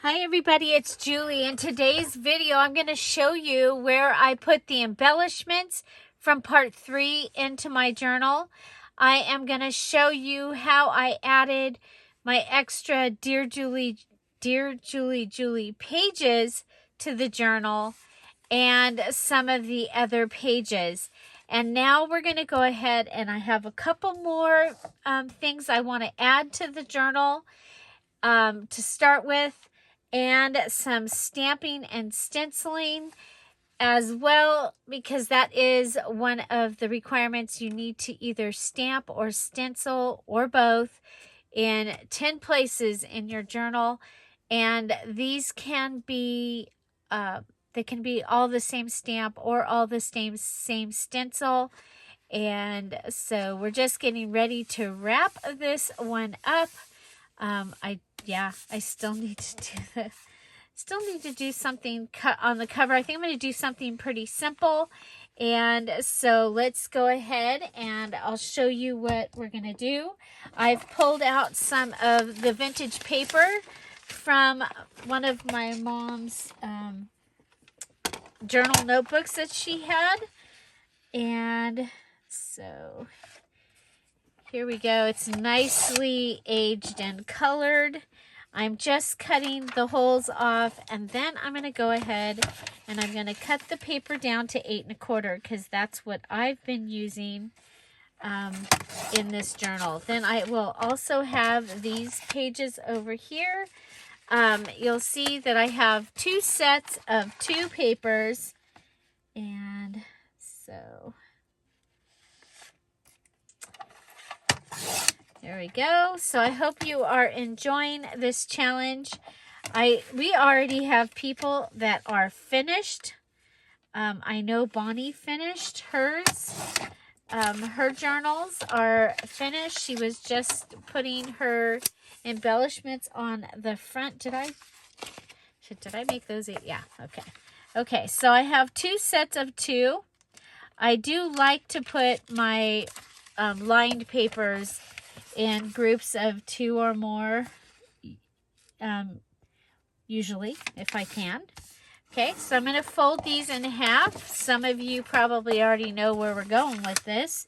Hi everybody, it's Julie. In today's video, I'm going to show you where I put the embellishments from part 3 into my journal. I am going to show you how I added my extra Dear Julie Julie pages to the journal and some of the other pages. And now we're going to go ahead and I have a couple more things I want to add to the journal to start with, and some stamping and stenciling as well, because that is one of the requirements. You need to either stamp or stencil or both in 10 places in your journal, and these can be they can be all the same stamp or all the same stencil. And so we're just getting ready to wrap this one up. I still need to do something cut on the cover. I think I'm going to do something pretty simple. And so let's go ahead and I'll show you what we're going to do. I've pulled out some of the vintage paper from one of my mom's journal notebooks that she had. And so here we go. It's nicely aged and colored. I'm just cutting the holes off, and then I'm going to go ahead and I'm going to cut the paper down to 8 1/4 because that's what I've been using in this journal. Then I will also have these pages over here. You'll see that I have 2 sets of 2 papers, and so there we go. So I hope you are enjoying this challenge. We already have people that are finished. I know Bonnie finished hers. Her journals are finished. She was just putting her embellishments on the front. Did I make those? Yeah, okay. Okay, so I have 2 sets of 2. I do like to put my lined papers in groups of 2 or more, usually, if I can. Okay, so I'm going to fold these in half. Some of you probably already know where we're going with this.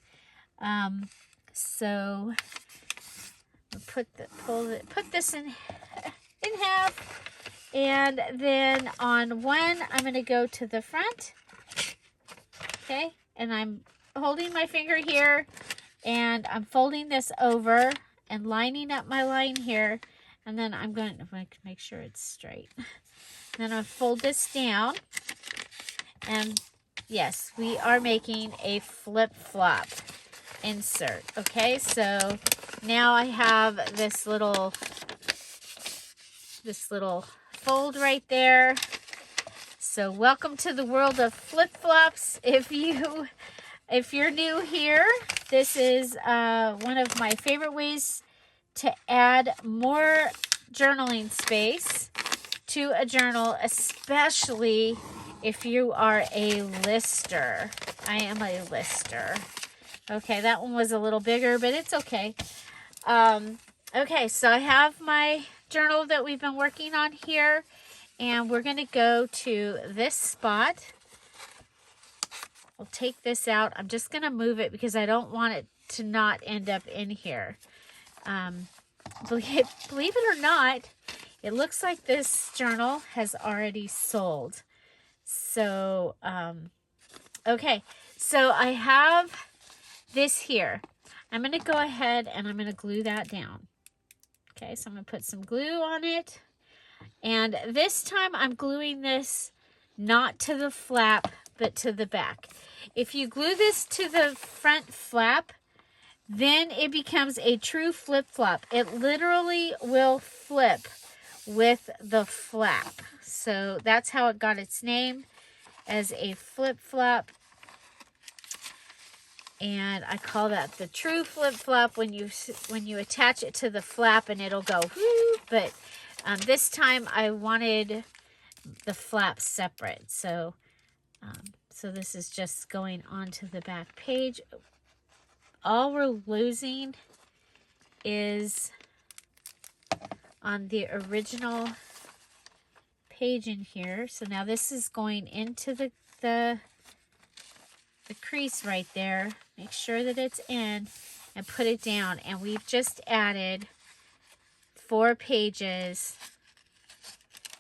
So put this in half, and then on one, I'm going to go to the front. Okay, and I'm holding my finger here, and I'm folding this over and lining up my line here. And then I'm going to make sure it's straight. Then I'll fold this down. And yes, we are making a flip-flop insert. Okay, so now I have this little fold right there. So welcome to the world of flip-flops. If you're new here, this is one of my favorite ways to add more journaling space to a journal, especially if you are a lister. I am a lister. Okay, that one was a little bigger, but it's okay. Okay, so I have my journal that we've been working on here, and we're going to go to this spot. I'll take this out. I'm just going to move it because I don't want it to not end up in here. Believe it or not, it looks like this journal has already sold. So, okay. So I have this here. I'm going to go ahead and I'm going to glue that down. Okay, so I'm going to put some glue on it. And this time I'm gluing this not to the flap, but to the back. If you glue this to the front flap, then it becomes a true flip-flop. It literally will flip with the flap. So that's how it got its name, as a flip-flop. And I call that the true flip-flop when you attach it to the flap and it'll go whoo. But this time I wanted the flap separate. So so this is just going onto the back page. All we're losing is on the original page in here. So now this is going into the crease right there. Make sure that it's in and put it down. And we've just added 4 pages,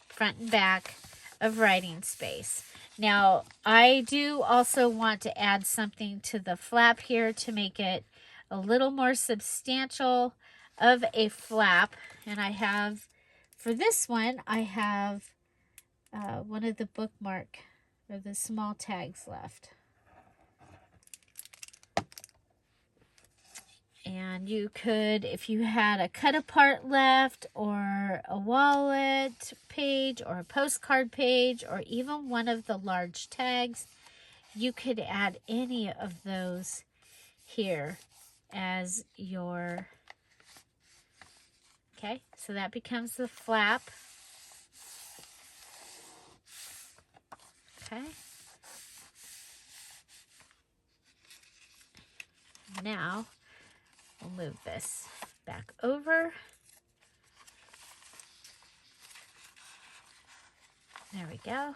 front and back, of writing space. Now, I do also want to add something to the flap here to make it a little more substantial of a flap. And I have, for this one, I have one of the bookmark or the small tags left. And you could, if you had a cut apart left, or a wallet page, or a postcard page, or even one of the large tags, you could add any of those here as your, okay, so that becomes the flap. Okay. Now, we'll move this back over. There we go.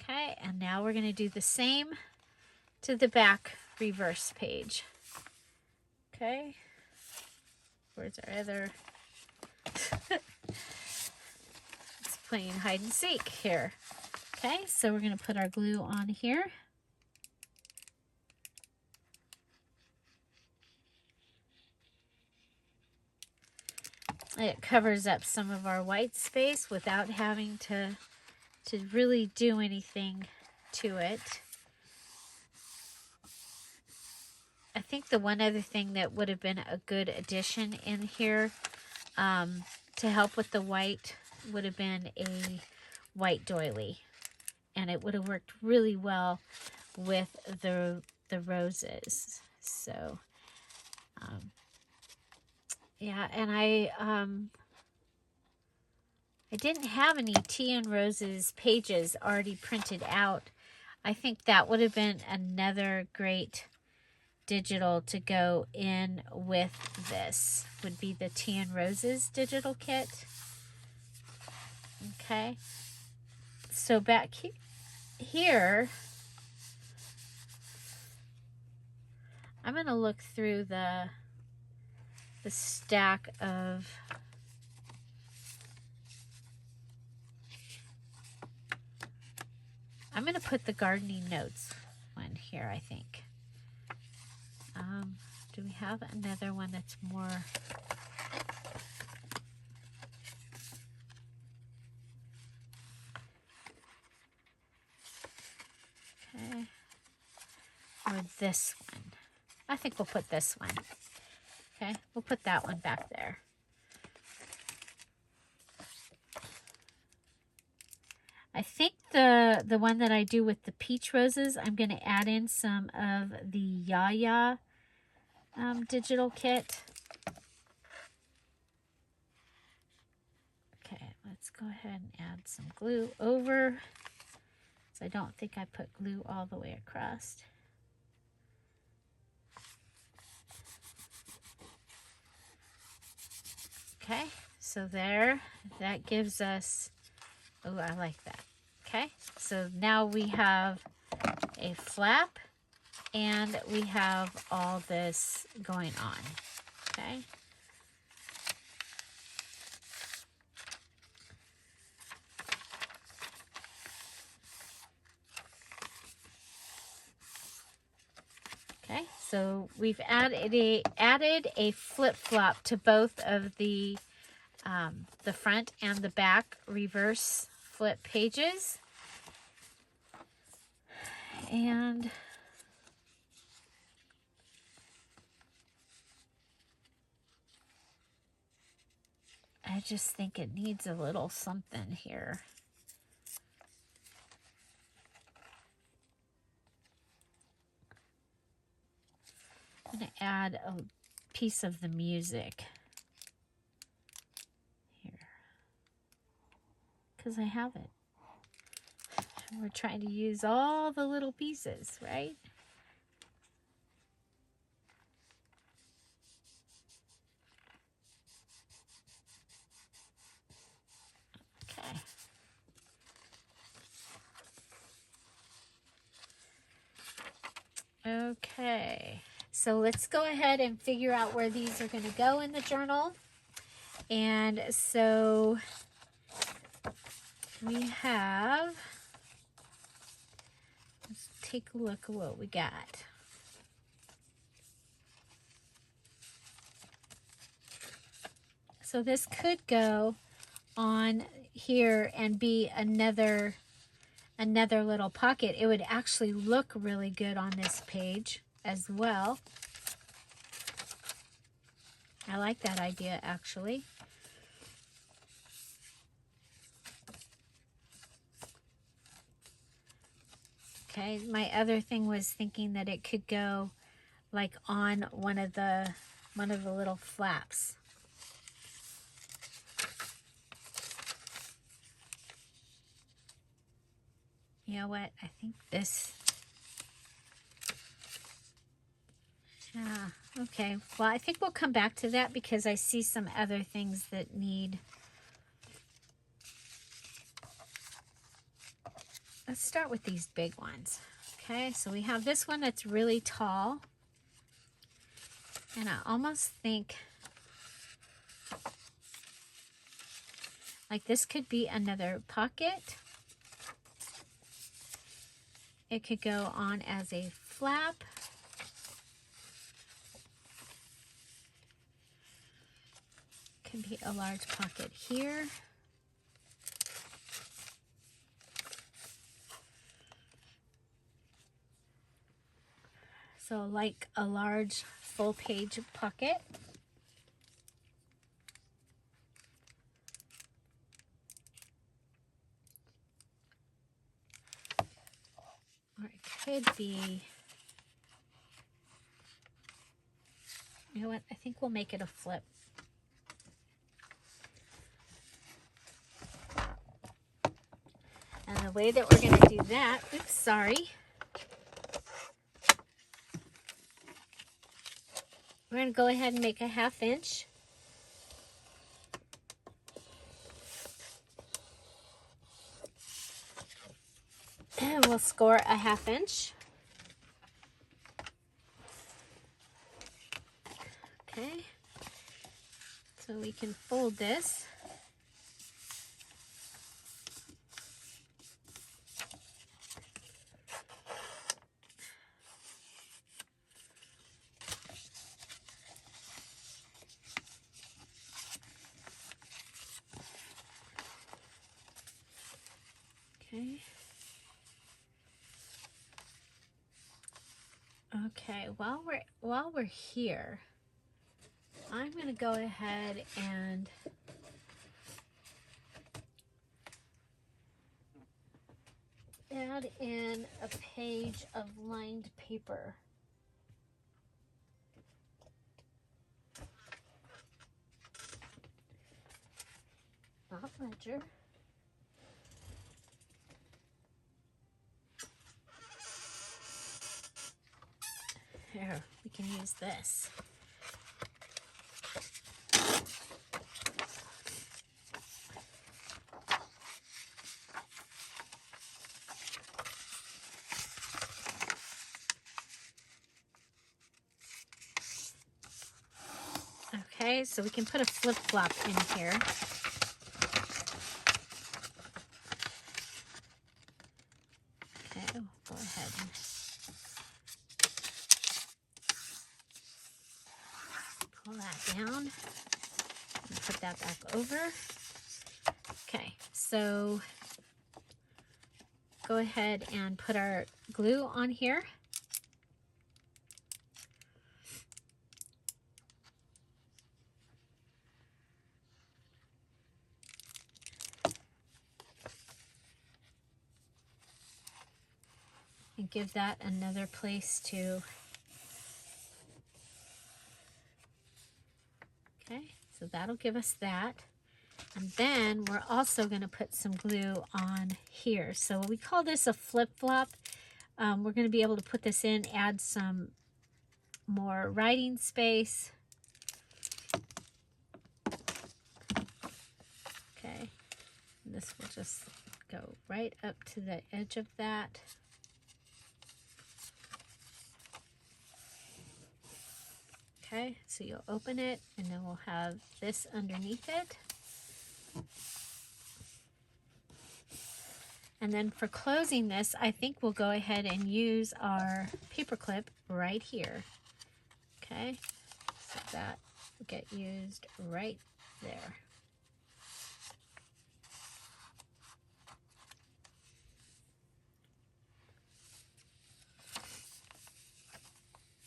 Okay, and now we're going to do the same to the back reverse page. Okay. Where's our other? It's playing hide and seek here. Okay, so we're going to put our glue on here. It covers up some of our white space without having to really do anything to it. I think the one other thing that would have been a good addition in here to help with the white would have been a white doily. And it would have worked really well with the roses. So, yeah, and I didn't have any Tea and Roses pages already printed out. I think that would have been another great digital to go in with this, would be the Tea and Roses digital kit. Okay, so back here, I'm going to look through the stack of I'm going to put the gardening notes one here, I think. Do we have another one that's more? Okay. Or this one. I think we'll put this one. Okay, we'll put that one back there. I think the one that I do with the peach roses, I'm going to add in some of the Yaya digital kit. Okay, let's go ahead and add some glue over. So I don't think I put glue all the way across. Okay, so there, that gives us, oh, I like that. Okay, so now we have a flap and we have all this going on. Okay. Okay, so we've added a flip-flop to both of the front and the back reverse flip pages. And I just think it needs a little something here. I'm going to add a piece of the music here because I have it. We're trying to use all the little pieces, right? Okay, so let's go ahead and figure out where these are going to go in the journal. And so we have, let's take a look at what we got. So this could go on here and be another little pocket. It would actually look really good on this page as well. I like that idea, actually. Okay, my other thing was thinking that it could go like on one of the little flaps. You know what? I think this. Yeah, okay. Well, I think we'll come back to that because I see some other things that need. Let's start with these big ones. Okay, so we have this one that's really tall. And I almost think like this could be another pocket. It could go on as a flap. Could be a large pocket here. So like a large full page pocket. Or it could be, you know what, I think we'll make it a flip. And the way that we're going to do that, oops, sorry. We're going to go ahead and make a 1/2 inch. And we'll score a 1/2 inch. Okay. So we can fold this. Okay. Okay, while we're here, I'm going to go ahead and add in a page of lined paper. Not ledger. Here, we can use this. Okay, so we can put a flip-flop in here. Okay, we'll go ahead and pull that down and put that back over. Okay, so go ahead and put our glue on here. And give that another place to. Okay, so that'll give us that. And then we're also going to put some glue on here. So we call this a flip-flop. We're going to be able to put this in, add some more writing space. Okay, and this will just go right up to the edge of that. Okay, so you'll open it and then we'll have this underneath it. And then for closing this, I think we'll go ahead and use our paper clip right here. Okay, so that will get used right there.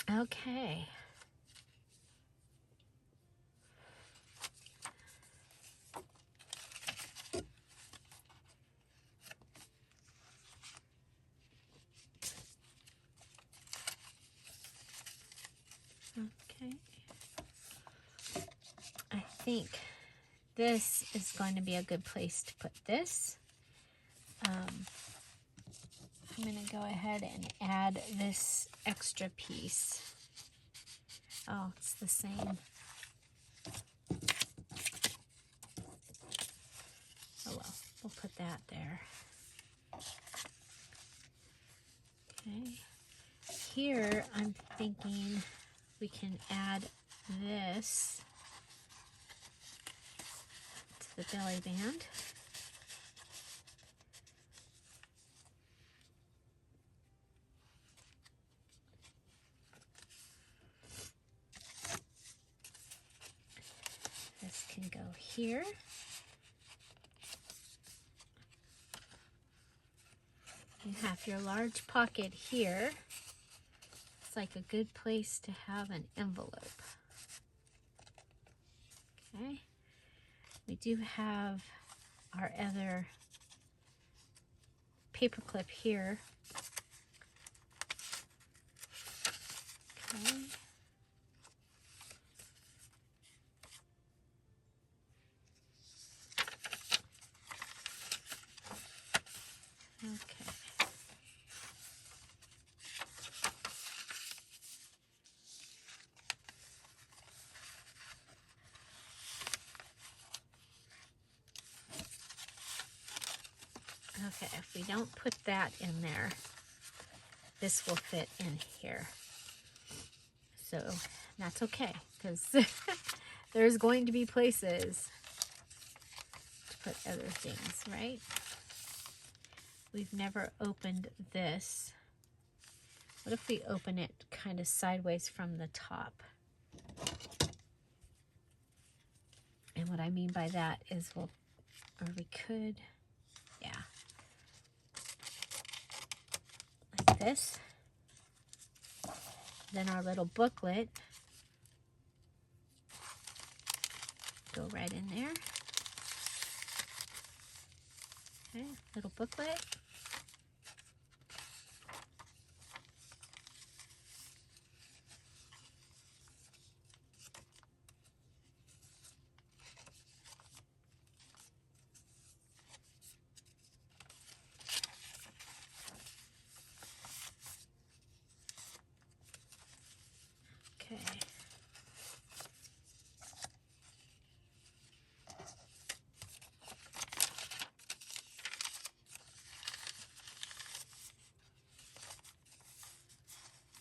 Okay. Okay. I think this is going to be a good place to put this. I'm going to go ahead and add this extra piece. Oh, it's the same. Oh well, we'll put that there. Okay. Here, I'm thinking we can add this to the belly band. This can go here. You have your large pocket here. It's like a good place to have an envelope. Okay. We do have our other paper clip here. Okay. Okay. Okay, if we don't put that in there, this will fit in here. So that's okay, because there's going to be places to put other things, right? We've never opened this. What if we open it kind of sideways from the top? And what I mean by that is or we could, yeah, like this. Then our little booklet go right in there. Okay, little booklet. Okay.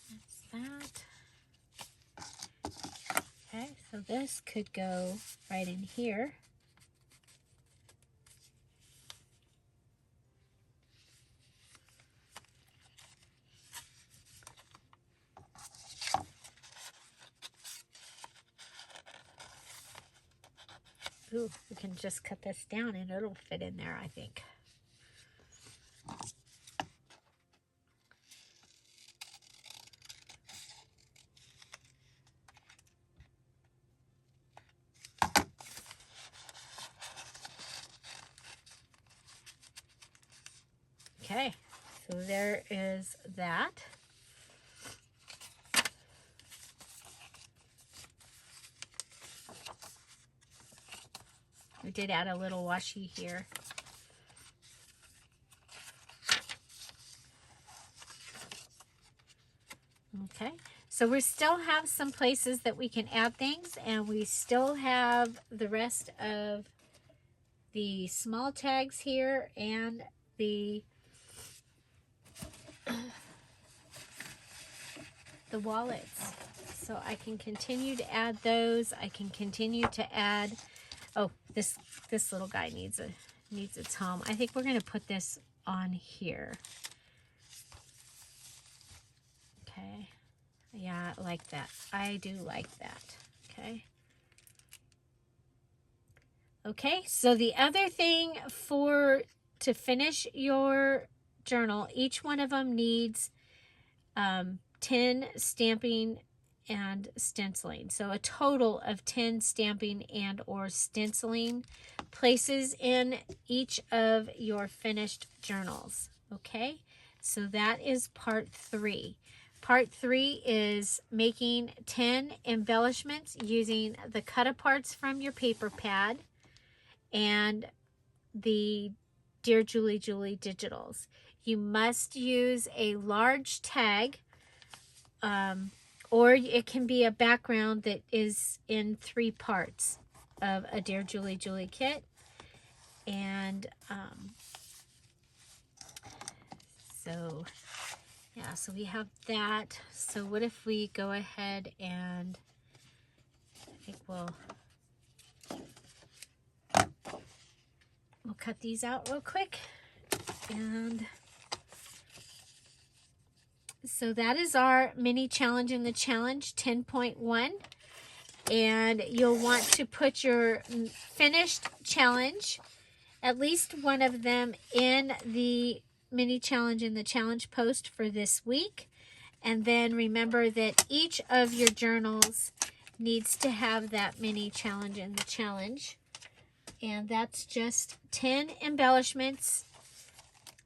That's that. Okay, so this could go right in here. Ooh, we can just cut this down and it'll fit in there, I think. Okay, so there is that. We did add a little washi here. Okay, so we still have some places that we can add things, and we still have the rest of the small tags here and the wallets. So I can continue to add those. I can continue to add, oh, this little guy needs its home. I think we're going to put this on here. Okay. Yeah, I like that. I do like that. Okay. Okay, so the other thing to finish your journal, each one of them needs 10 stamping and stenciling. So a total of 10 stamping and or stenciling places in each of your finished journals. Okay, so that is part 3. Part 3 is making 10 embellishments using the cut-aparts from your paper pad and the DearJulieJulie digitals. You must use a large tag, or it can be a background that is in 3 parts of a DearJulieJulie kit. And so, yeah, so we have that. So what if we go ahead and I think we'll cut these out real quick. And so that is our mini challenge in the challenge 10.1. And you'll want to put your finished challenge, at least one of them, in the mini challenge in the challenge post for this week. And then remember that each of your journals needs to have that mini challenge in the challenge. And that's just 10 embellishments,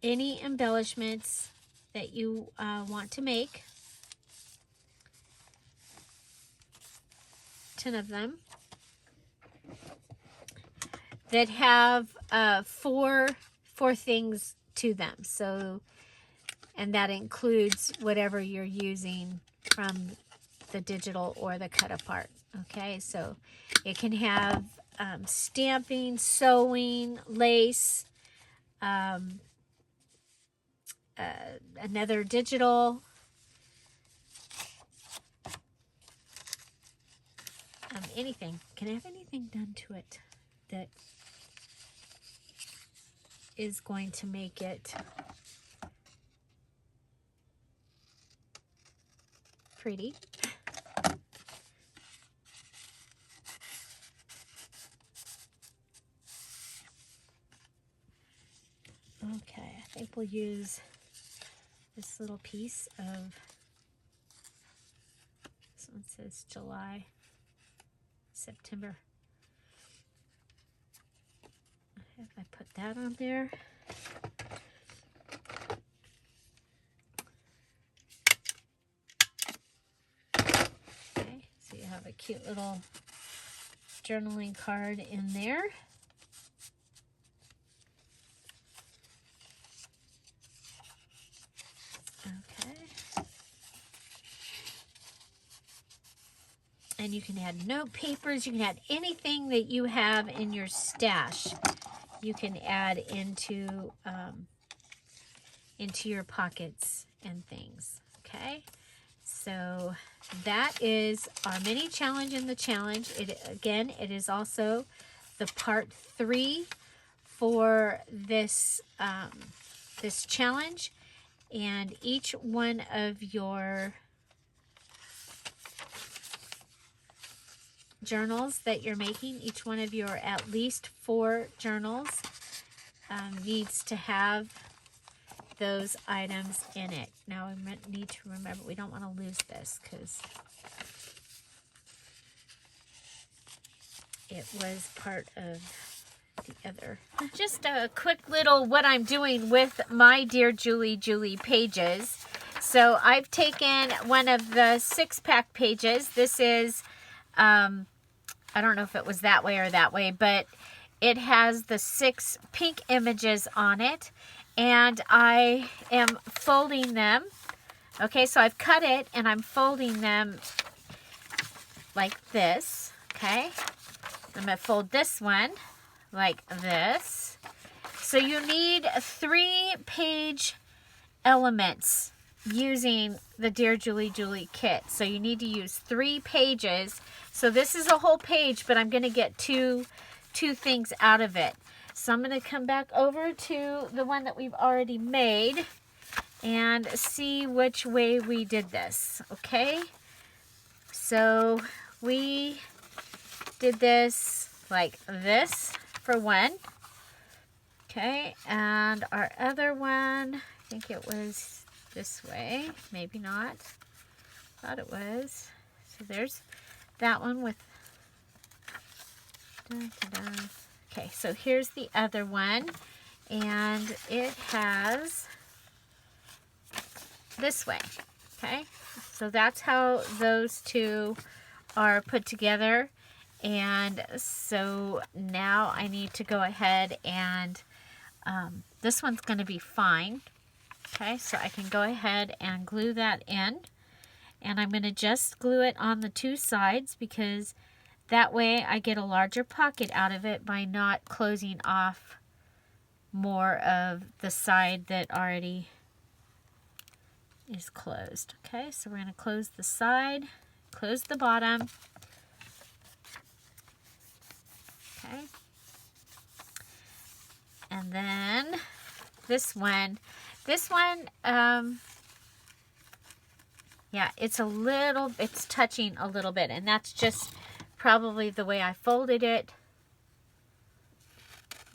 any embellishments that you want to make. 10 of them that have four things to them. So, and that includes whatever you're using from the digital or the cut apart. Okay, so it can have stamping, sewing, lace, another digital, anything. Can I have anything done to it that is going to make it pretty? Okay, I think we'll use this little piece of, this one says July, September. If I put that on there. Okay, so you have a cute little journaling card in there. And you can add note papers, you can add anything that you have in your stash. You can add into your pockets and things, okay? So that is our mini challenge in the challenge. Again, it is also the part 3 for this, this challenge. And each one of your journals that you're making, each one of your at least 4 journals needs to have those items in it. Now we need to remember, we don't want to lose this because it was part of the other. Just a quick little what I'm doing with my DearJulieJulie pages. So I've taken one of the 6-pack pages. This is I don't know if it was that way or that way, but it has the 6 pink images on it, and I am folding them. Okay, so I've cut it and I'm folding them like this. Okay, I'm going to fold this one like this. So you need 3 page elements using the Dear Julie Julie kit. So you need to use 3 pages. So this is a whole page, but I'm going to get two things out of it. So I'm going to come back over to the one that we've already made and see which way we did this. Okay, so we did this like this for one. Okay, and our other one, I think it was this way, maybe not. Thought it was. So there's that one with. Dun, dun, dun. Okay, so here's the other one, and it has this way. Okay, so that's how those two are put together. And so now I need to go ahead and this one's going to be fine. Okay, so I can go ahead and glue that in, and I'm going to just glue it on the 2 sides because that way I get a larger pocket out of it by not closing off more of the side that already is closed. Okay, so we're going to close the side, close the bottom. Okay, and then this one, yeah, it's touching a little bit, and that's just probably the way I folded it.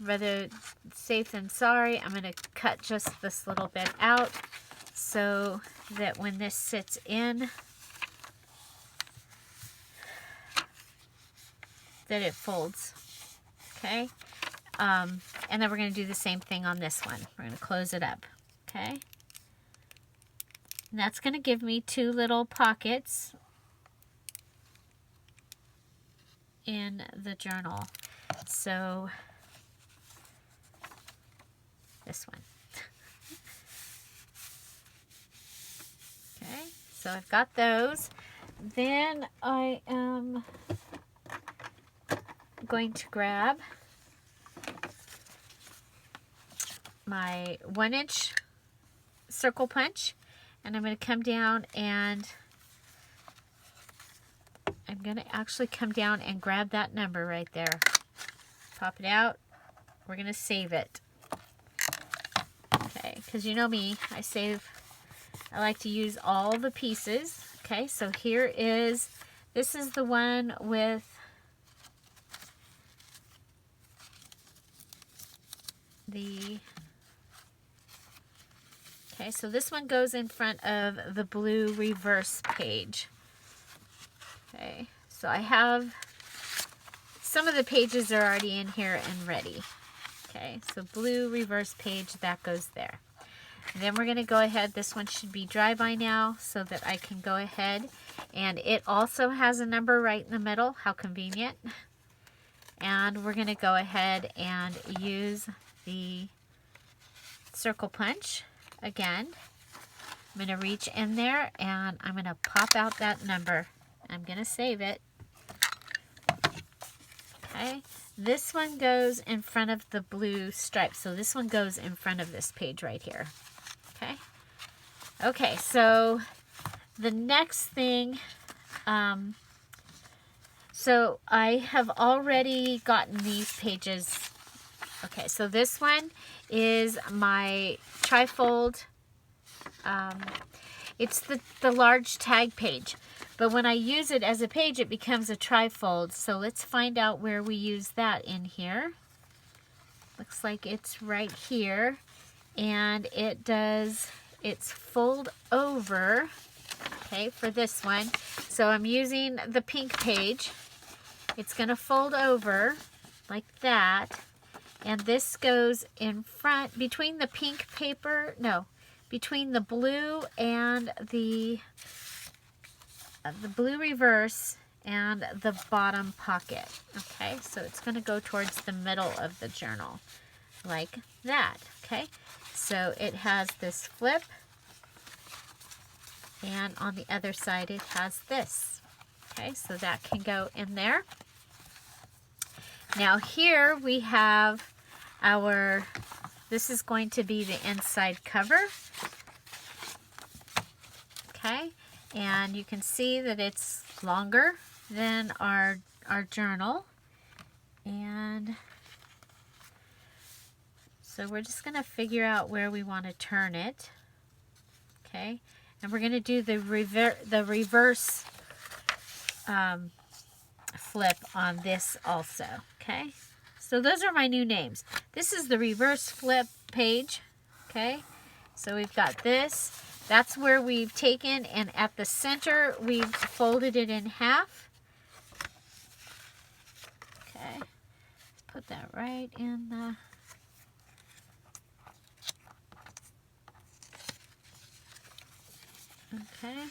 Rather safe than sorry, I'm going to cut just this little bit out so that when this sits in, that it folds. Okay, and then we're going to do the same thing on this one. We're going to close it up. Okay, and that's going to give me 2 little pockets in the journal. So this one. Okay, so I've got those. Then I am going to grab my 1-inch circle punch, and I'm going to come down and I'm going to actually come down and grab that number right there. Pop it out. We're going to save it. Okay, because you know me, I like to use all the pieces. Okay, so this is the one with the, okay, so this one goes in front of the blue reverse page. Okay, so I have, some of the pages are already in here and ready. Okay, so blue reverse page, that goes there. And then we're going to go ahead, this one should be dry by now so that I can go ahead, and it also has a number right in the middle, how convenient. And we're going to go ahead and use the circle punch again. I'm going to reach in there and I'm going to pop out that number. I'm going to save it. Okay, this one goes in front of the blue stripe, so this one goes in front of this page right here. Okay, okay, so the next thing, so I have already gotten these pages. Okay, so this one is my trifold. It's the large tag page, but when I use it as a page, it becomes a trifold. So let's find out where we use that in here. Looks like it's right here, and it's fold over, okay, for this one. So I'm using the pink page. It's going to fold over like that, and this goes in front, between the pink paper, no, between the blue and the blue reverse and the bottom pocket. Okay, so it's going to go towards the middle of the journal like that. Okay, so it has this flip, and on the other side it has this. Okay, so that can go in there. Now here we have our, this is going to be the inside cover. Okay, and you can see that it's longer than our journal. And so we're just going to figure out where we want to turn it. Okay, and we're going to do the reverse flip on this also. Okay, so those are my new names. This is the reverse flip page. Okay, so we've got this. That's where we've taken, and at the center we've folded it in half. Okay, put that right in the... Okay.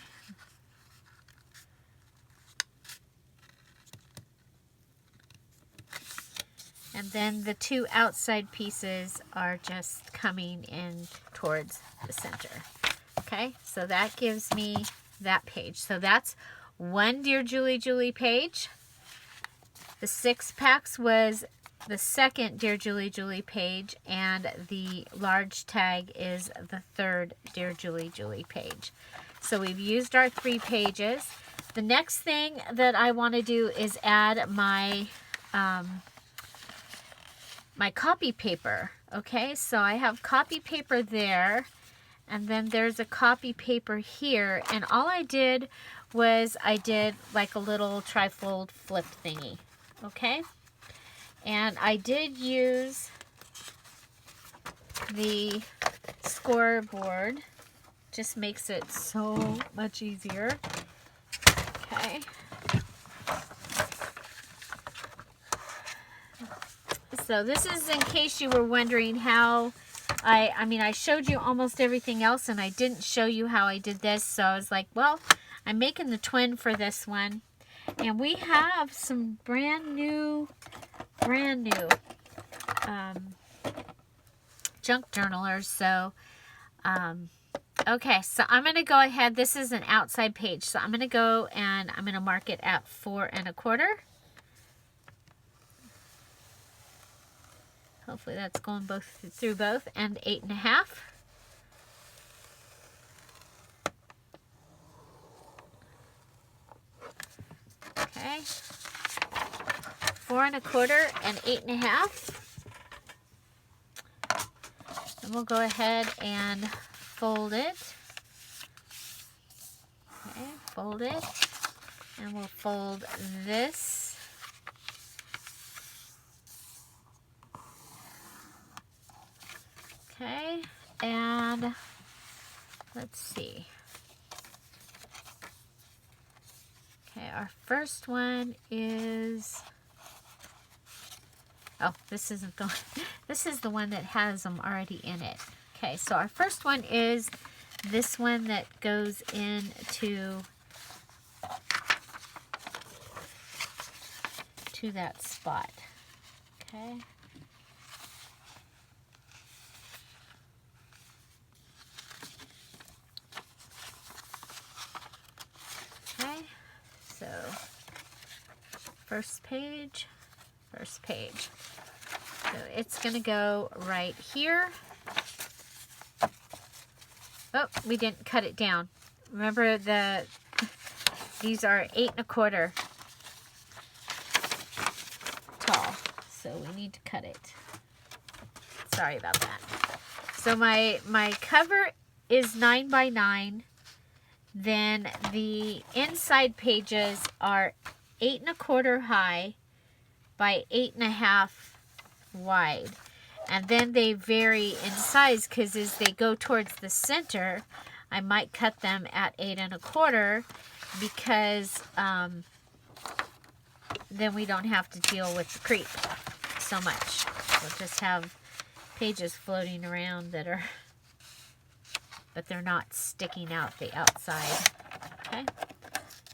And then the two outside pieces are just coming in towards the center. Okay, so that gives me that page. So that's one Dear Julie Julie page. The 6 packs was the second Dear Julie Julie page, and the large tag is the third Dear Julie Julie page. So we've used our 3 pages. The next thing that I want to do is add my my copy paper. Okay, so I have copy paper there, and then there's a copy paper here, and all I did was I did like a little trifold flip thingy. Okay, and I did use the scoreboard. Just makes it so much easier. Okay. So this is in case you were wondering how I mean, I showed you almost everything else, and I didn't show you how I did this. So I was like, well, I'm making the twin for this one. And we have some brand new junk journalers. So, okay, so I'm going to go ahead. This is an outside page. So I'm going to go and I'm going to mark it at 4 1/4. Hopefully that's going through both, and 8 1/2. Okay, 4 1/4 and 8 1/2. And we'll go ahead and fold it. Okay, fold it, and we'll fold this. Okay, and let's see. Okay, our first one is, oh, this isn't the one. This is the one that has them already in it. Okay, so our first one is this one that goes into that spot. Okay. So, first page. So it's going to go right here. Oh, we didn't cut it down. Remember, these are 8 1/4 tall, so we need to cut it. Sorry about that. So my cover is 9 by 9. Then the inside pages are 8 1/4 high by 8 1/2 wide. And then they vary in size, because as they go towards the center, I might cut them at 8 1/4, because then we don't have to deal with the creep so much. We'll just have pages floating around that are, but they're not sticking out the outside. Okay,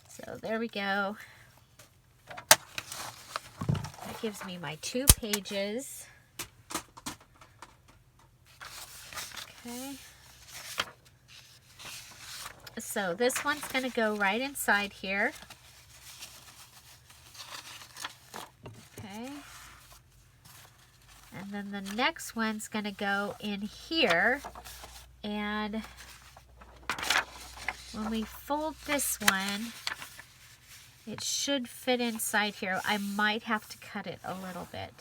so there we go. That gives me my 2 pages. Okay, so this one's going to go right inside here. Okay, and then the next one's going to go in here, and when we fold this one, it should fit inside here. I might have to cut it a little bit.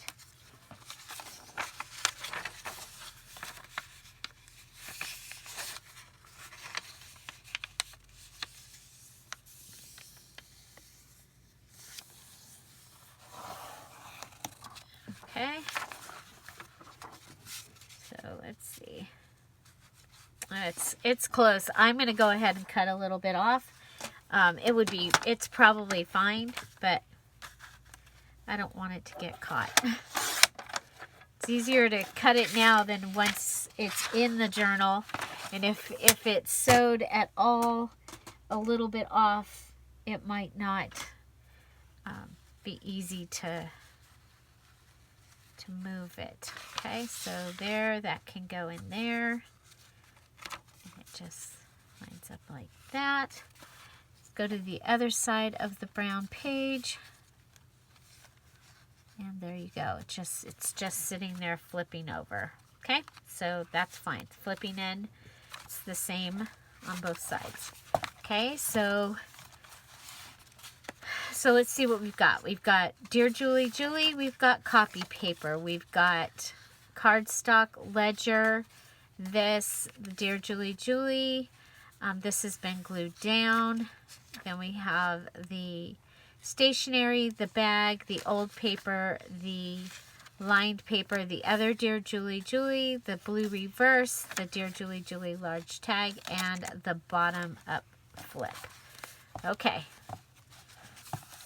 Okay, so let's see. It's close. I'm going to go ahead and cut a little bit off. It's probably fine, but I don't want it to get caught. It's easier to cut it now than once it's in the journal. And if it's sewed at all a little bit off, it might not be easy to move it. Okay, so there, that can go in there. And it just lines up like that. Let's go to the other side of the brown page. And there you go. It's just sitting there flipping over. Okay, so that's fine. Flipping in, it's the same on both sides. Okay, so let's see what we've got. We've got Dear Julie Julie, we've got copy paper, we've got cardstock, ledger, this, the Dear Julie Julie, this has been glued down. Then we have the stationery, the bag, the old paper, the lined paper, the other Dear Julie Julie, the blue reverse, the Dear Julie Julie large tag, and the bottom up flip. Okay.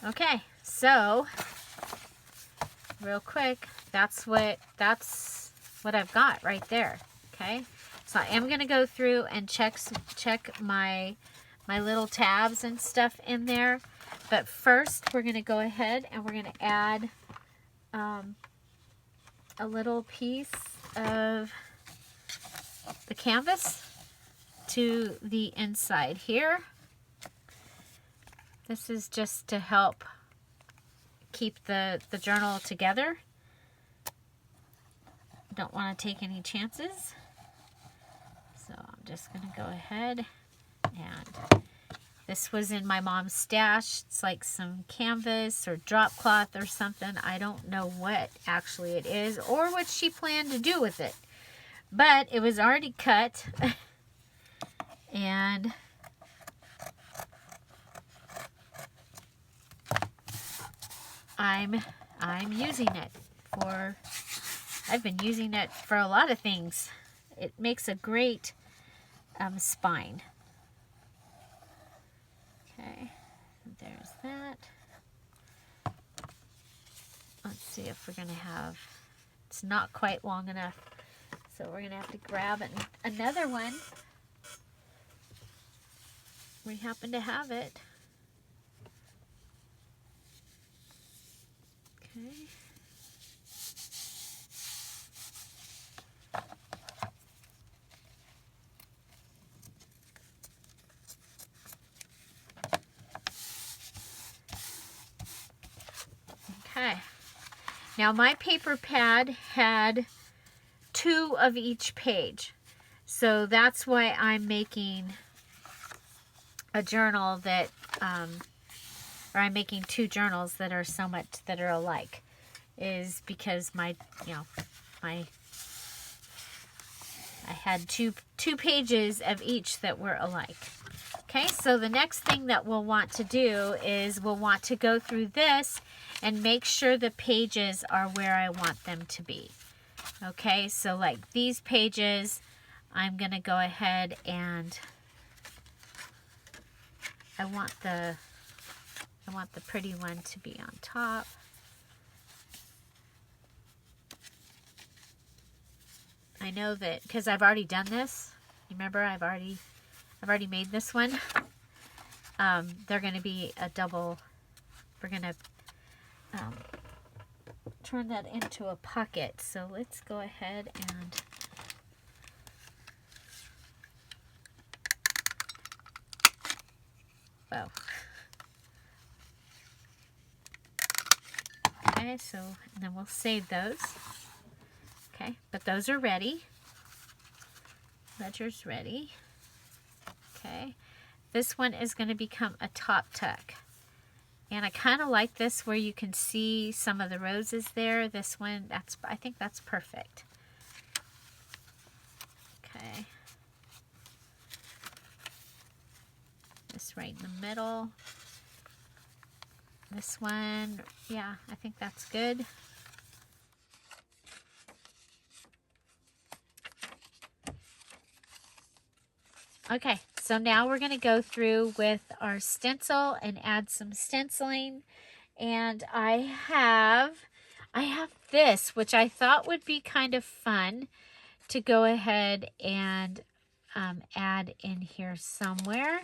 Okay, so real quick, that's what I've got right there. Okay, so I am gonna go through and check my little tabs and stuff in there, but first we're gonna go ahead and we're gonna add a little piece of the canvas to the inside here. This is just to help keep the journal together. Don't want to take any chances. So I'm just going to go ahead, and this was in my mom's stash. It's like some canvas or drop cloth or something. I don't know what actually it is or what she planned to do with it. But it was already cut. And I'm using it for, I've been using it for a lot of things. It makes a great spine. Okay, there's that. Let's see if we're gonna have, it's not quite long enough, so we're gonna have to grab another one. We happen to have it. Okay. Okay. Now my paper pad had 2 of each page. So that's why I'm making a journal that or I'm making 2 journals that are that are alike, is because I had two pages of each that were alike. Okay, so the next thing that we'll want to do is we'll want to go through this and make sure the pages are where I want them to be. Okay, so like these pages, I'm gonna go ahead and I want the pretty one to be on top. I know that because I've already done this. Remember, I've already made this one. They're going to be a double. We're going to turn that into a pocket. So let's go ahead and okay, so and then we'll save those. Okay, but those are ready. Ledger's ready. Okay, This one is going to become a top tuck. And I kind of like this where you can see some of the roses there. This one, I think that's perfect. Okay. This right in the middle. This one, yeah, I think that's good. Okay, so now we're going to go through with our stencil and add some stenciling. And I have this, which I thought would be kind of fun to go ahead and add in here somewhere.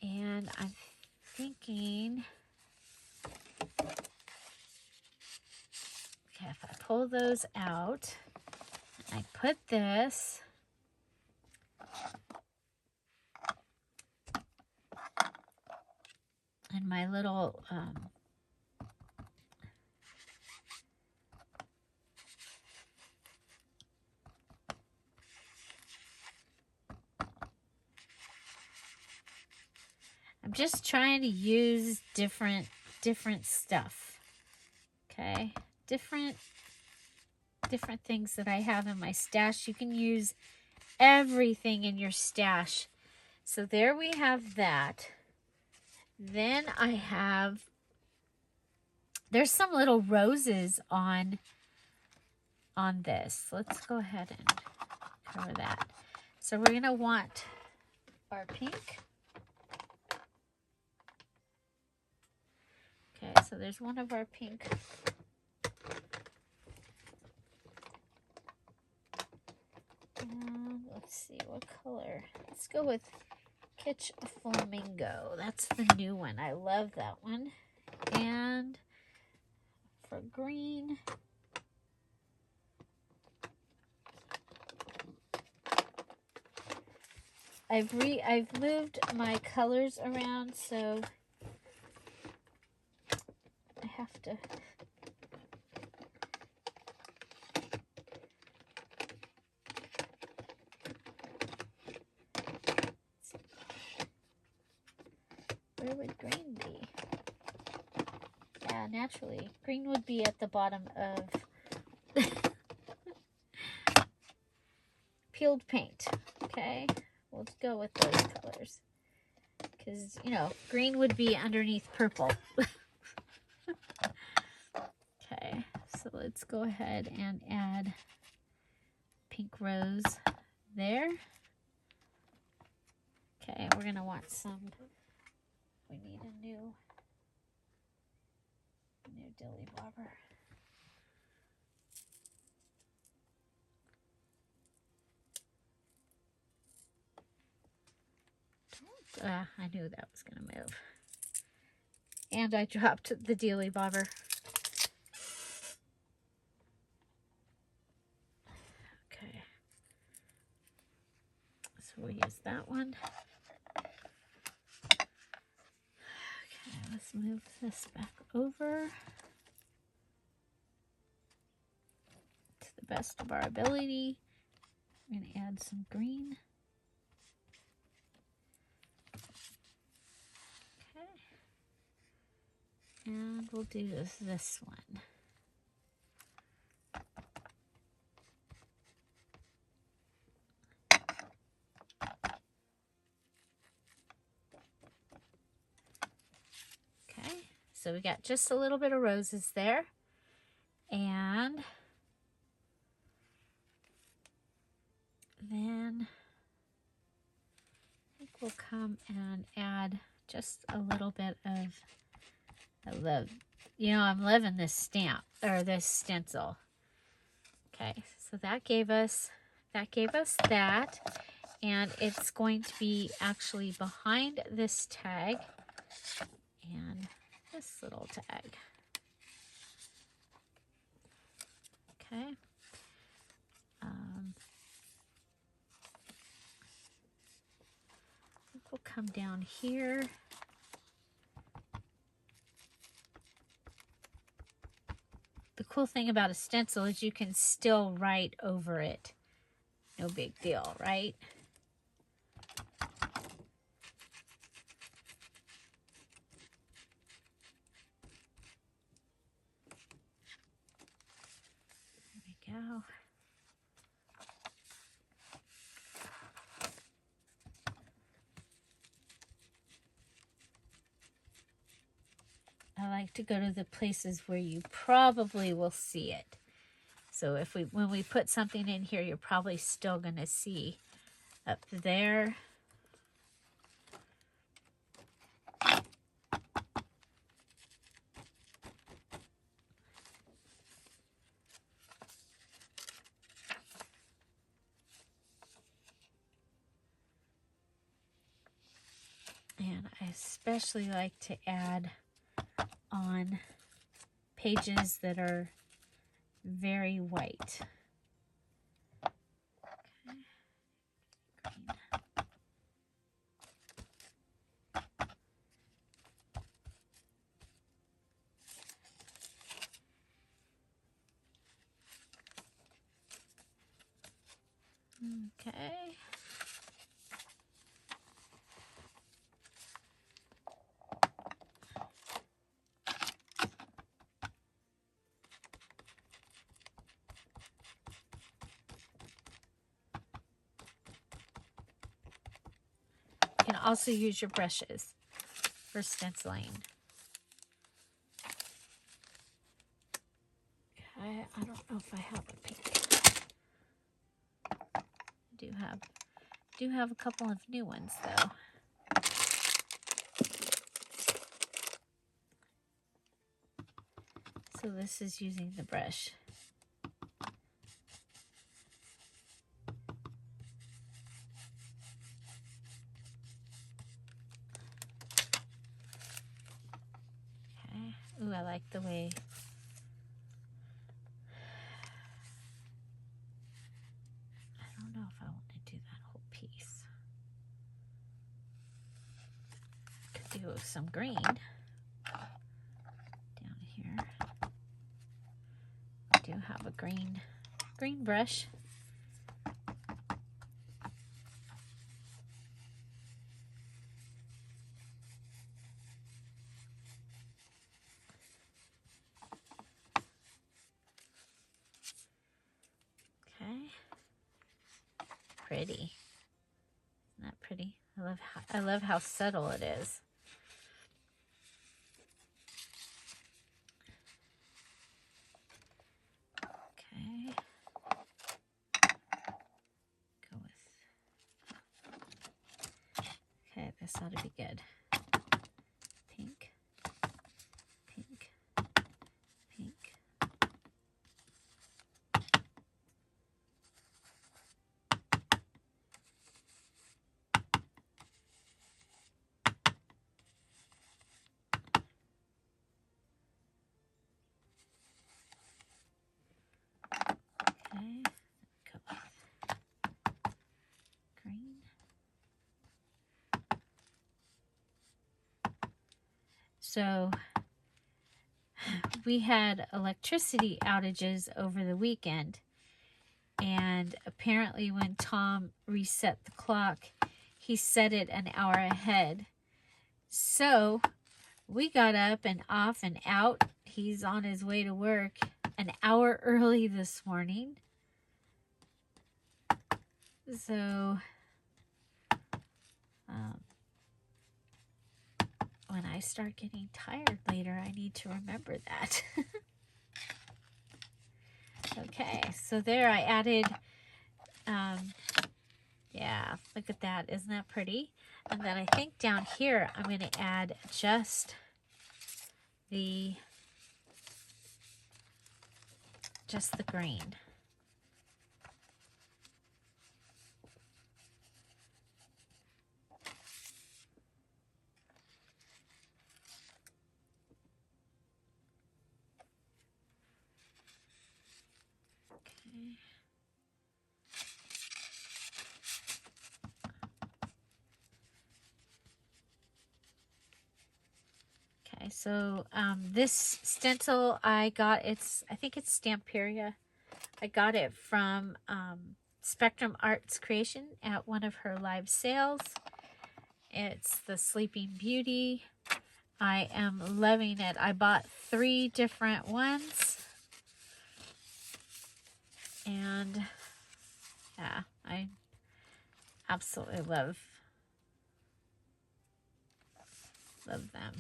And I'm thinking, okay, if I pull those out, I put this in my little I'm just trying to use different stuff. Okay, different things that I have in my stash. You can use everything in your stash. So there we have that. Then I have, there's some little roses on this. Let's go ahead and cover that. So we're going to want our pink. Okay, so there's one of our pink. Let's see, what color? Let's go with Kitsch Flamingo. That's the new one. I love that one. And for green, I've moved my colors around, so I have to where would green be? Yeah, naturally. Green would be at the bottom of peeled paint. Okay, we'll go with those colors. Because, you know, green would be underneath purple. Okay, so let's go ahead and add pink rose there. Okay, we're going to want some, we need a new dilly bobber. I knew that was going to move. And I dropped the dilly bobber. Okay. So we'll use that one. Okay, let's move this back over to the best of our ability. I'm going to add some green. And we'll do this one. Okay, so we got just a little bit of roses there. And then I think we'll come and add just a little bit of, I'm loving this stamp, or this stencil. Okay, so that gave us that, and it's going to be actually behind this tag and this little tag. Okay. I think we'll come down here. The cool thing about a stencil is you can still write over it. No big deal, right? Wow. I like to go to the places where you probably will see it. So if when we put something in here, you're probably still going to see up there. And I especially like to add on pages that are very white. Okay. You can also use your brushes for stenciling. Okay, I don't know if I have a pink. I do have a couple of new ones though. So this is using the brush. Okay. Ooh, I like the way. I don't know if I want to do that whole piece. Could do some green down here. I do have a green brush. Okay. Pretty. Isn't that pretty? I love how subtle it is. Okay. Go with. Okay, this ought to be good. Pink. Pink. Pink. Okay, go with green. So we had electricity outages over the weekend, and apparently when Tom reset the clock, he set it an hour ahead. So we got up and off and out. He's on his way to work an hour early this morning. So when I start getting tired later, I need to remember that. Okay, so there I added, yeah, look at that. Isn't that pretty? And then I think down here, I'm going to add just the green. Okay. Okay, so this stencil I got, I think it's Stamperia. I got it from Spectrum Arts Creation at one of her live sales. It's the Sleeping Beauty. I am loving it. I bought 3 different ones. And yeah, I absolutely love them.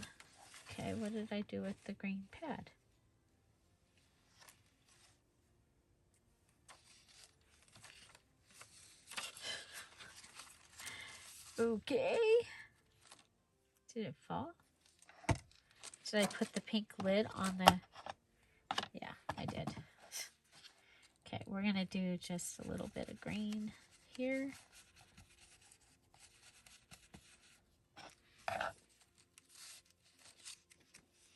Okay, what did I do with the green pad? Okay. Did it fall? Did I put the pink lid on the... Yeah, I did. Okay, we're going to do just a little bit of green here.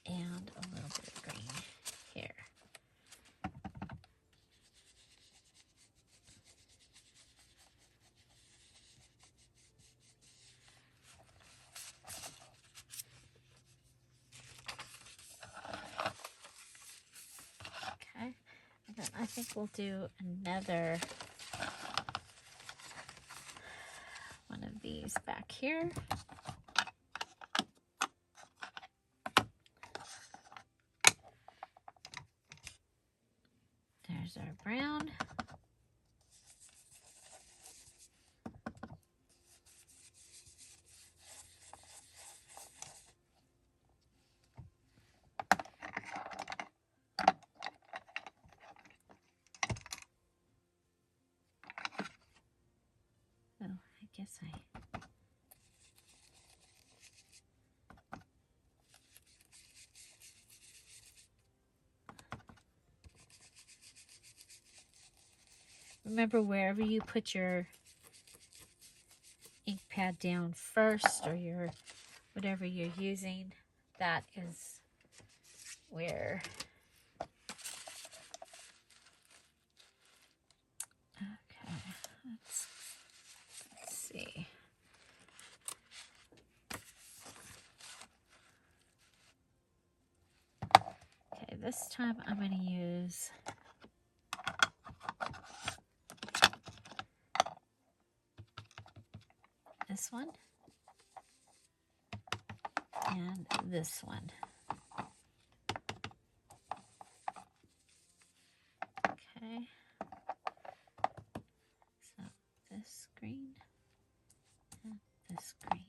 And a little bit of green here. Okay, and then I think we'll do another one of these back here. There's our brown. Oh, I guess remember, wherever you put your ink pad down first, or your whatever you're using, that is where... Okay, let's see. Okay, this time I'm going to use this one and this one. Okay, so this green and this green.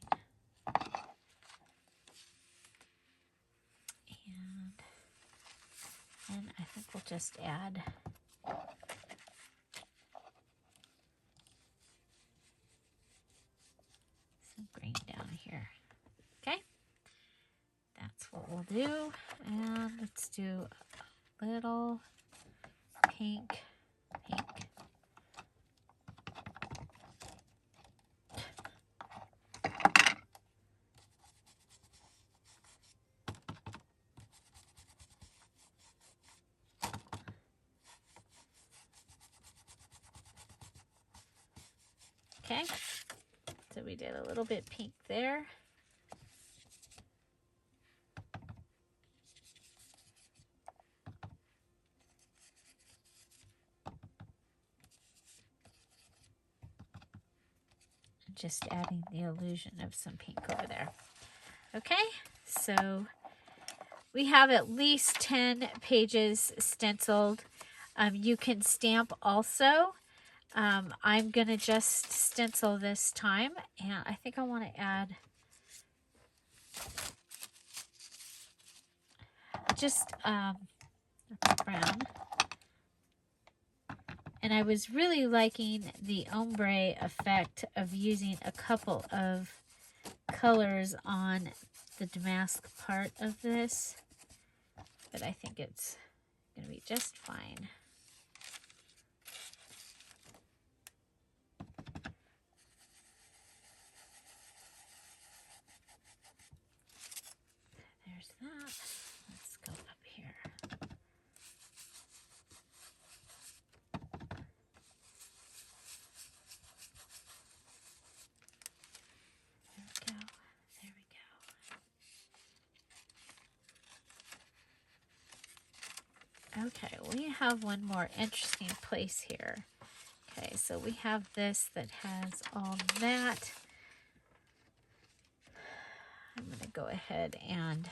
And I think we'll just add some green down here. Okay, that's what we'll do. And let's do a little pink. Okay, so we did a little bit pink there. Just adding the illusion of some pink over there. Okay, so we have at least 10 pages stenciled. You can stamp also. I'm going to just stencil this time, and I think I want to add just brown. And I was really liking the ombre effect of using a couple of colors on the damask part of this, but I think it's going to be just fine. There's that. Let's go up here. There we go. Okay, we have one more interesting place here. Okay, so we have this that has all that. I'm going to go ahead and,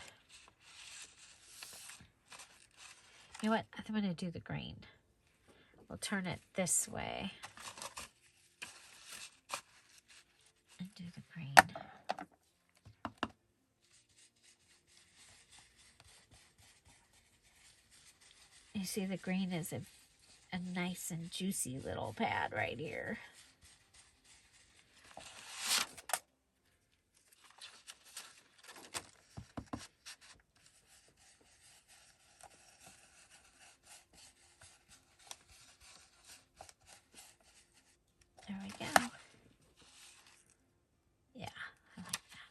you know what, I'm going to do the green. We'll turn it this way and do the green. You see the green is a nice and juicy little pad right here. There we go. Yeah, I like that.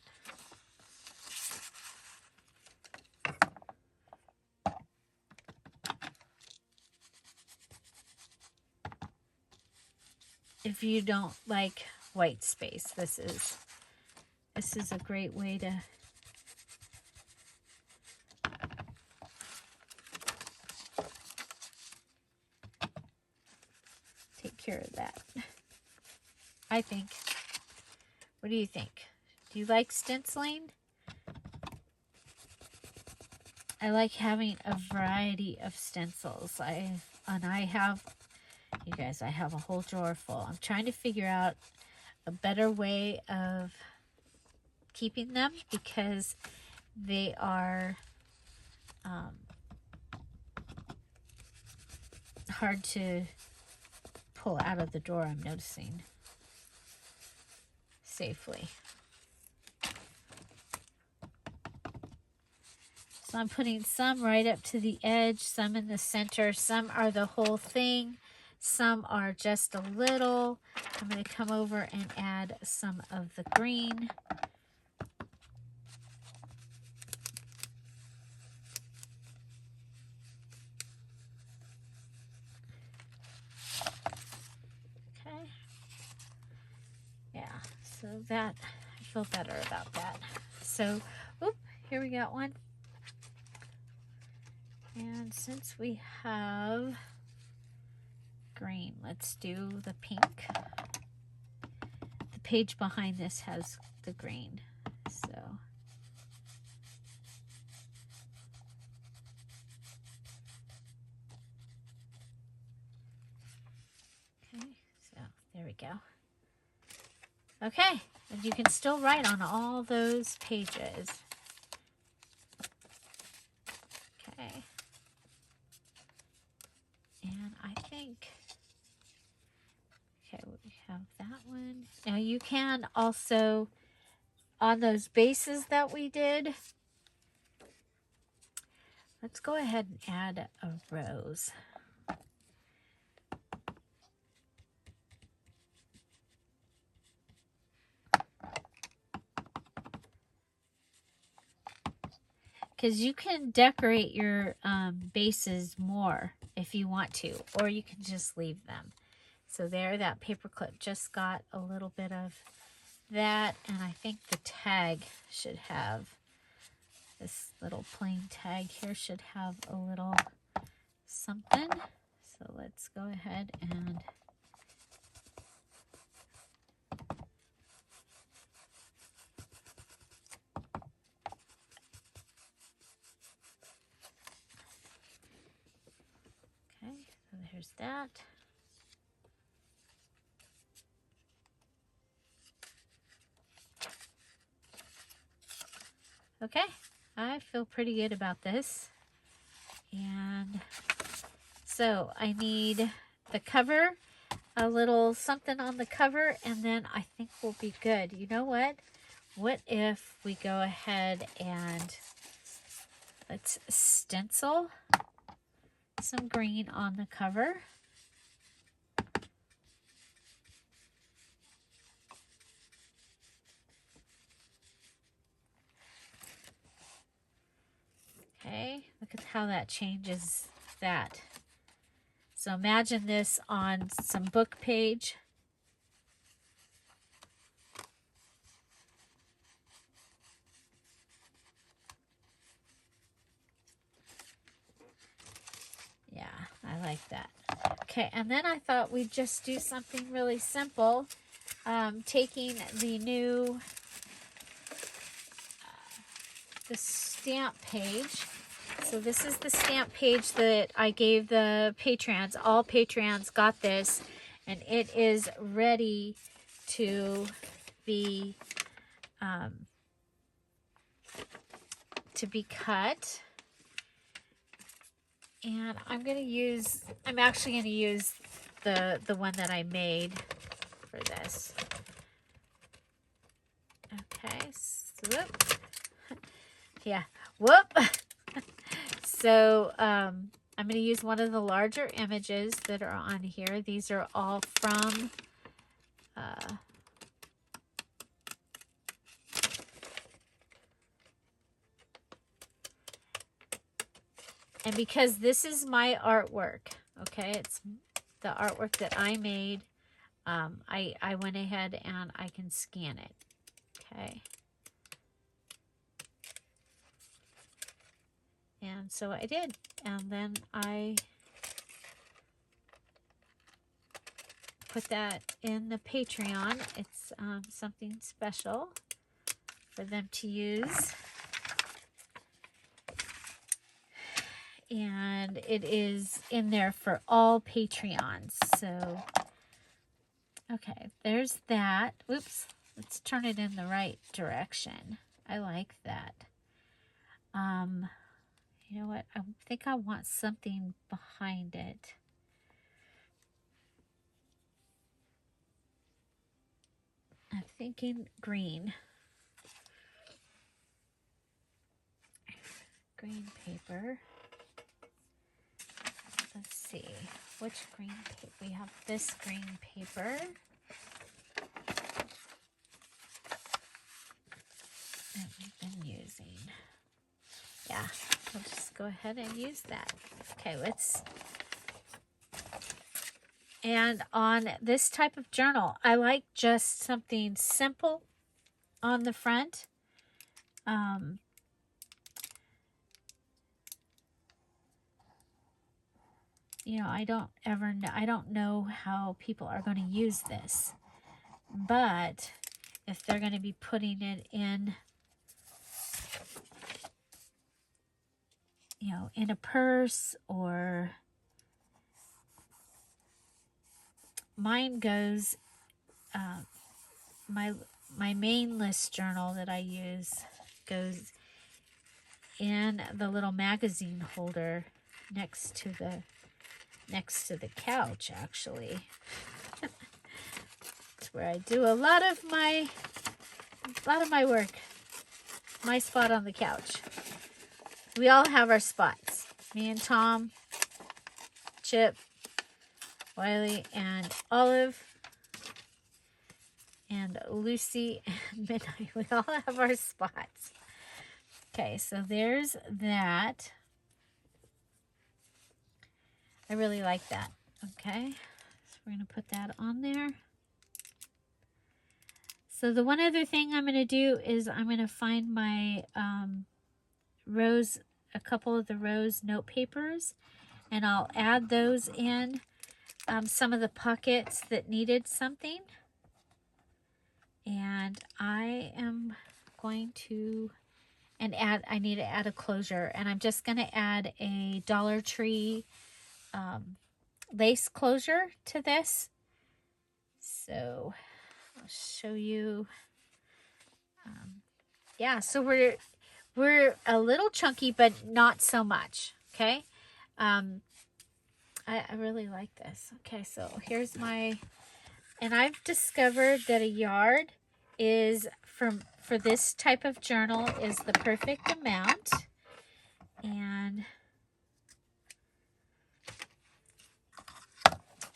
If you don't like white space, this is a great way to take care of that, I think. What do you think? Do you like stenciling? I like having a variety of stencils. I have, you guys, I have a whole drawer full. I'm trying to figure out a better way of keeping them because they are hard to pull out of the drawer, I'm noticing, safely. So I'm putting some right up to the edge, some in the center, some are the whole thing, some are just a little. I'm going to come over and add some of the green. Okay. Yeah, so that, I feel better about that. So, oop, here we got one. And since we have green, let's do the pink. The page behind this has the green, so. Okay, so there we go. Okay, and you can still write on all those pages. Okay. And I think, okay, we have that one. Now you can also, on those bases that we did, let's go ahead and add a rose. Because you can decorate your bases more if you want to, or you can just leave them. So there, that paper clip just got a little bit of that, and I think the tag should have, this little plain tag here should have a little something. So let's go ahead and okay, so there's that. Okay, I feel pretty good about this. And so I need the cover, a little something on the cover, and then I think we'll be good. You know what? What if we go ahead and let's stencil some green on the cover. Okay, look at how that changes that. So imagine this on some book page. Yeah, I like that. Okay, and then I thought we'd just do something really simple. Taking the new the stamp page. So this is the stamp page that I gave the Patreons. All Patreons got this, and it is ready to be cut. And I'm actually going to use the one that I made for this. Okay, so, whoop. Yeah, whoop. So I'm going to use one of the larger images that are on here. These are all from and because this is my artwork, okay, it's the artwork that I made, I went ahead and I can scan it, okay. And so I did, and then I put that in the Patreon. It's something special for them to use. And it is in there for all Patreons. So, okay, there's that. Oops, let's turn it in the right direction. I like that. You know what? I think I want something behind it. I'm thinking green. Green paper. Let's see, which green paper? We have this green paper. That we've been using. Yeah, we'll just go ahead and use that. Okay, and on this type of journal, I like just something simple on the front. You know, I don't know how people are going to use this, but if they're going to be putting it in, you know, in a purse, or mine goes, my main list journal that I use goes in the little magazine holder next to the couch, actually. It's where I do a lot of my work. My spot on the couch. We all have our spots. Me and Tom, Chip, Wiley, and Olive, and Lucy, and Midnight. We all have our spots. Okay, so there's that. I really like that. Okay, so we're going to put that on there. So the one other thing I'm going to do is I'm going to find my a couple of the rose note papers, and I'll add those in some of the pockets that needed something. And I am going to, I need to add a closure, and I'm just going to add a Dollar Tree lace closure to this. So I'll show you. Yeah, so we're a little chunky, but not so much. Okay, I really like this. Okay, so here's my, and I've discovered that a yard is for this type of journal is the perfect amount. And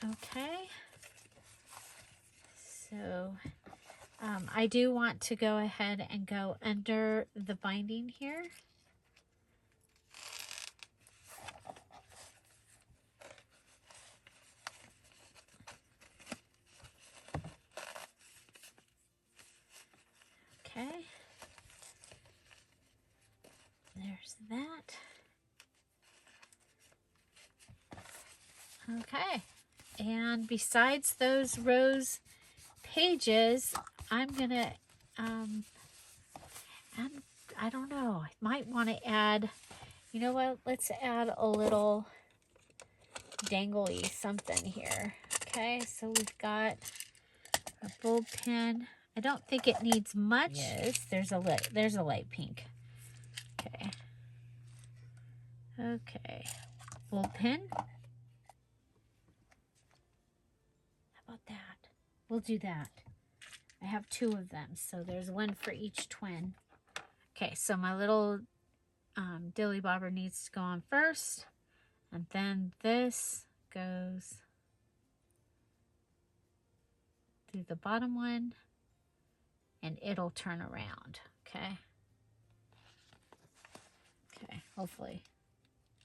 okay, so I do want to go ahead and go under the binding here. Okay, there's that. Okay, and besides those rose pages, I'm gonna add, I don't know, I might want to add, You know what? Let's add a little dangly something here. Okay, so we've got a bulb pin. I don't think it needs much. Yes, there's a light pink. Okay. Okay. Bulb pin. How about that? We'll do that. I have 2 of them, so there's 1 for each twin. Okay, so my little dilly bobber needs to go on first, and then this goes through the bottom one, and it'll turn around. Okay. Okay, hopefully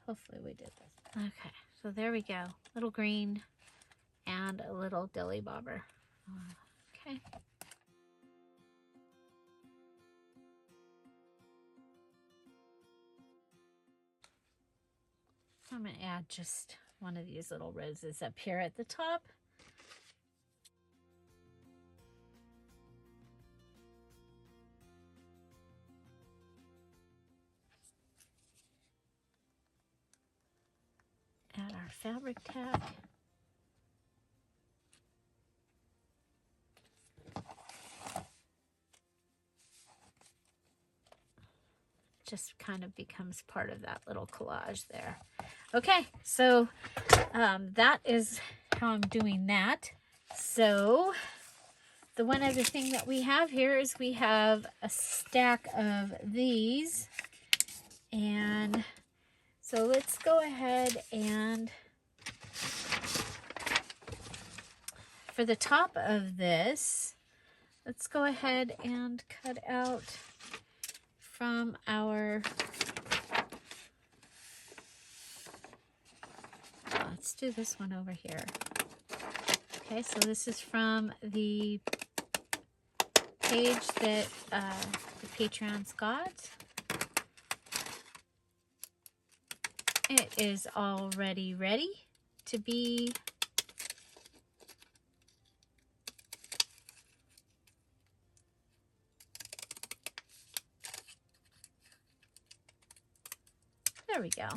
we did this. Okay, so there we go. Little green and a little dilly bobber. Okay. I'm going to add just one of these little roses up here at the top. Add our fabric tack. Just kind of becomes part of that little collage there. Okay, so that is how I'm doing that. So the one other thing that we have here is we have a stack of these, and so let's go ahead and for the top of this, let's go ahead and cut out from our, let's do this one over here. Okay, so this is from the page that the Patreons got. It is already ready to be there we go.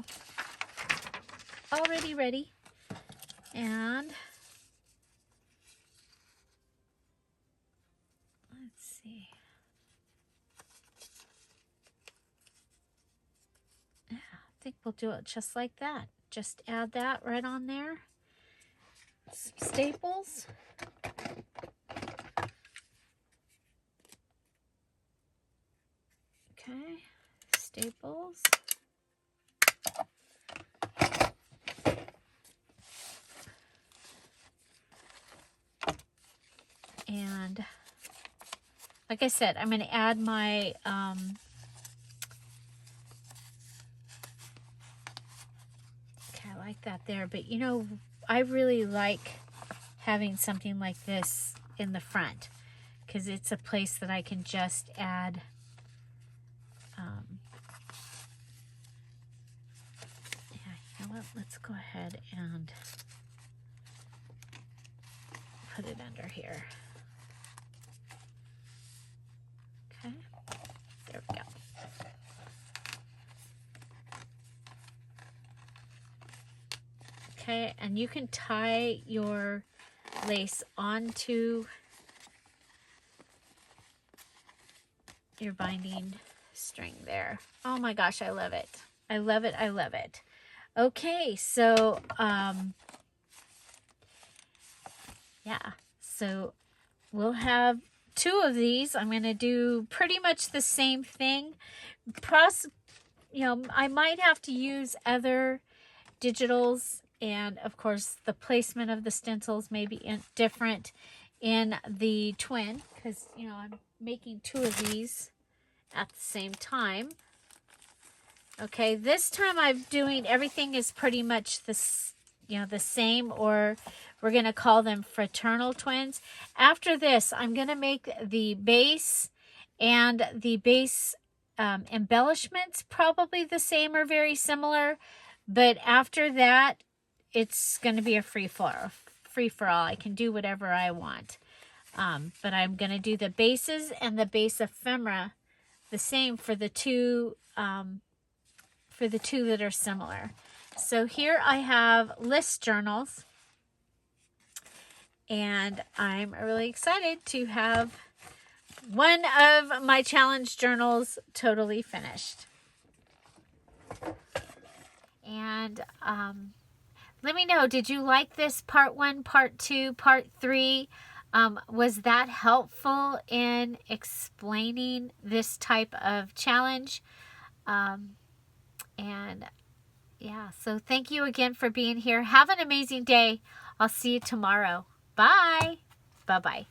Already ready. And let's see. Yeah, I think we'll do it just like that. Just add that right on there. Some staples. Okay, staples. And like I said, I'm going to add my okay, I like that there, but you know, I really like having something like this in the front because it's a place that I can just add yeah, you know what, let's go ahead and put it under here. Okay, there we go. Okay, and you can tie your lace onto your binding string there. Oh my gosh, I love it. I love it. I love it. Okay, so yeah, so we'll have 2 of these. I'm going to do pretty much the same thing. You know, I might have to use other digitals, and of course the placement of the stencils may be different in the twin because, you know, I'm making 2 of these at the same time. Okay, this time I'm doing everything is pretty much this, you know, the same, or we're going to call them fraternal twins. After this, I'm going to make the base and the base embellishments probably the same or very similar, but after that, it's going to be a free for all. I can do whatever I want, but I'm going to do the bases and the base ephemera the same for the 2 for the two that are similar. So here I have list journals, and I'm really excited to have one of my challenge journals totally finished. And let me know, did you like this part 1, part 2, part 3? Was that helpful in explaining this type of challenge? And yeah, so thank you again for being here. Have an amazing day. I'll see you tomorrow. Bye. Bye-bye.